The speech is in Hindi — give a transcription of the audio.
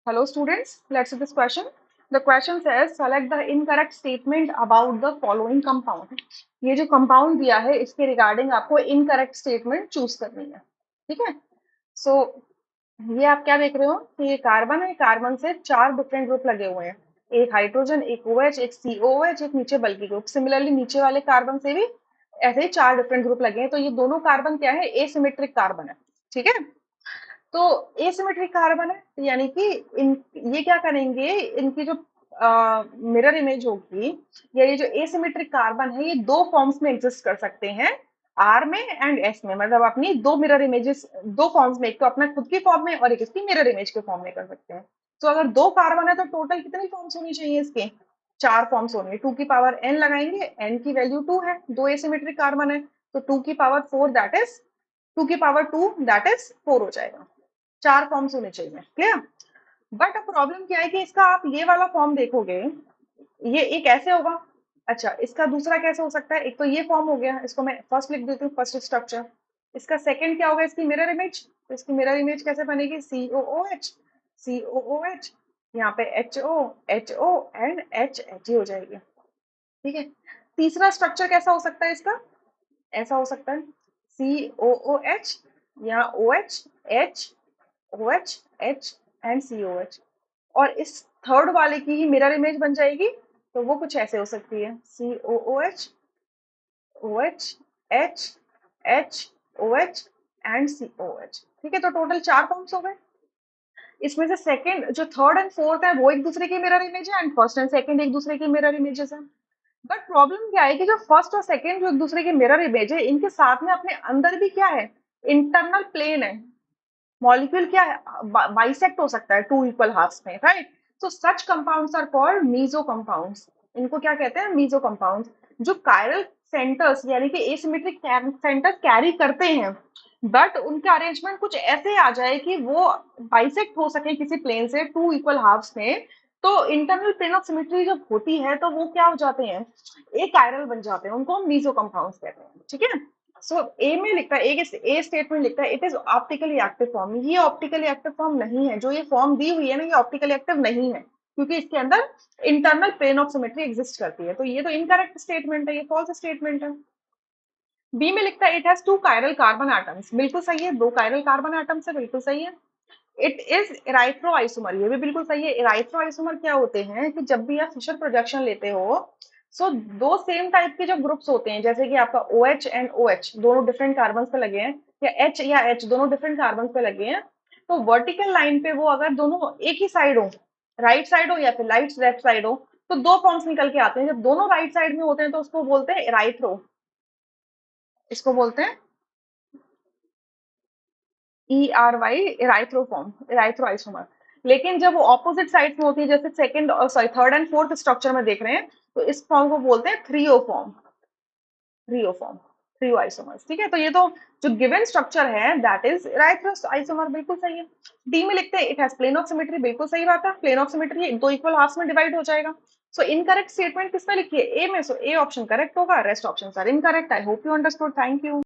Hello students, let's see this question. The question says select the incorrect statement about the following compound. ये जो compound दिया है इसके रिगार्डिंग आपको incorrect statement चूज करनी है, ठीक है? So ये आप क्या देख रहे हो कि ये कार्बन है, कार्बन से 4 डिफरेंट ग्रुप लगे हुए हैं, एक हाइड्रोजन, एक OH, एक COOH, एक नीचे बल्कि ग्रुप। सिमिलरली नीचे वाले कार्बन से भी ऐसे ही 4 डिफरेंट ग्रुप लगे हैं। तो ये दोनों कार्बन क्या है, एसिमेट्रिक कार्बन है, ठीक है? तो एसिमेट्रिक कार्बन है, तो यानी कि इन ये क्या करेंगे, इनकी जो मिरर इमेज होगी या ये जो एसिमेट्रिक कार्बन है ये दो फॉर्म्स में एग्जिस्ट कर सकते हैं, आर में एंड एस में। मतलब अपनी दो मिरर इमेजेस दो फॉर्म्स में, एक तो अपना खुद की फॉर्म में और एक इसकी मिरर इमेज के फॉर्म में कर सकते हैं। तो अगर दो कार्बन है तो टोटल कितनी फॉर्म्स होनी चाहिए इसके, 4 फॉर्म्स होंगे। 2 की पावर n लगाएंगे, n की वैल्यू 2 है, दो एसिमेट्रिक कार्बन है, तो 2 की पावर 4 दैट इज 2 की पावर 2 दैट इज 4 हो जाएगा। 4 फॉर्म्स होने चाहिए, क्लियर? बट अब प्रॉब्लम क्या है कि इसका आप ये वाला फॉर्म देखोगे, ये एक ऐसे होगा। अच्छा, इसका दूसरा कैसे हो सकता है, एक तो ये फॉर्म हो गया, इसको मैं फर्स्ट लिख देती हूँ, फर्स्ट स्ट्रक्चर। इसका सेकंड क्या होगा, इसकी मिरर इमेज। तो इसकी मिरर इमेज कैसे बनेगी, COOH, COOH, यहाँ पे HO, HO एंड HH हो जाएगी, ठीक है? तीसरा स्ट्रक्चर कैसा हो सकता है इसका, ऐसा हो सकता है COOH, यहाँ OH, H, OH, H and COH। और इस थर्ड वाले की ही मिरर इमेज बन जाएगी, तो वो कुछ ऐसे हो सकती है COOH, OH, H, H, OH and COH, ठीक है? तो टोटल 4 फॉर्म्स हो गए। इसमें से सेकंड जो थर्ड एंड फोर्थ है वो एक दूसरे की मिरर इमेज है, एंड फर्स्ट एंड सेकंड एक दूसरे की मिरर इमेजेस है। बट प्रॉब्लम क्या है कि जो फर्स्ट और सेकंड जो एक दूसरे की मिरर इमेज है, इनके साथ में अपने अंदर भी क्या है, इंटरनल प्लेन है। मॉलिक्यूल क्या है, बाइसेक्ट हो सकता है टू इक्वल हाफ्स में, right? So such compounds are called meso compounds. इनको क्या कहते हैं, मीजो कंपाउंड्स। जो कायरल सेंटर्स यानी कि एसिमेट्रिक सेंटर कैरी करते हैं, बट उनका अरेंजमेंट कुछ ऐसे आ जाए कि वो बाइसेक्ट हो सके किसी प्लेन से टू इक्वल हाफ्स में, तो इंटरनल प्लेन ऑफ सिमेट्री जब होती है तो वो क्या हो जाते हैं, एक कायरल बन जाते हैं, उनको हम मीजो कंपाउंड्स कहते हैं, ठीक है? सो ए में लिखता है, ए स्टेटमेंट लिखता है it is optically active form. ये ऑप्टिकली एक्टिव फॉर्म नहीं है, जो ये फॉर्म दी हुई है ना, ये ऑप्टिकली एक्टिव नहीं है, क्योंकि इसके अंदर internal plane of symmetry exist करती है। तो ये तो इनकरेक्ट स्टेटमेंट है, ये फॉल्स स्टेटमेंट है। बी में लिखता है it has 2 chiral carbon atoms. बिल्कुल सही है, 2 कायरल कार्बन एटम्स है, बिल्कुल सही है। इट इज इराइथ्रो आइसोमर, ये भी बिल्कुल सही है। इराइथ्रो आइसोमर क्या होते हैं कि जब भी आप फिशर प्रोजेक्शन लेते हो, सो दो सेम टाइप के जो ग्रुप्स होते हैं, जैसे कि आपका OH एंड OH दोनों डिफरेंट कार्बन पे लगे हैं, या H दोनों डिफरेंट कार्बन पे लगे हैं, तो वर्टिकल लाइन पे वो अगर दोनों एक ही साइड हो, राइट साइड हो या फिर लेफ्ट साइड हो, तो दो फॉर्म्स निकल के आते हैं। जब दोनों राइट साइड में होते हैं तो उसको बोलते हैं इराइथ्रो, इसको बोलते हैं ERY, इराइथ्रोफॉर्म, इराइथ्रो आइसोमर। लेकिन जब वो ऑपोजिट साइड में होती है, जैसे सेकंड और sorry third and fourth structure में देख रहे हैं, तो इस फॉर्म को बोलते हैं थ्रियोफॉर्म, थ्रियोफॉर्म, थ्रियो आइसोमर्स, ठीक है? तो ये तो जो गिवन स्ट्रक्चर है दैट इज इराइथ्रो आइसोमर, बिल्कुल सही है। डी में लिखते हैं it has plane of symmetry, बिल्कुल सही बात है, प्लेन ऑफ सिमेट्री दो इक्वल हाफ्स में डिवाइड हो जाएगा। सो इनकरेक्ट स्टेटमेंट किसमें लिखी है, ए में। सो ए ऑप्शन करेक्ट होगा, rest option are incorrect. I hope you understood, thank you.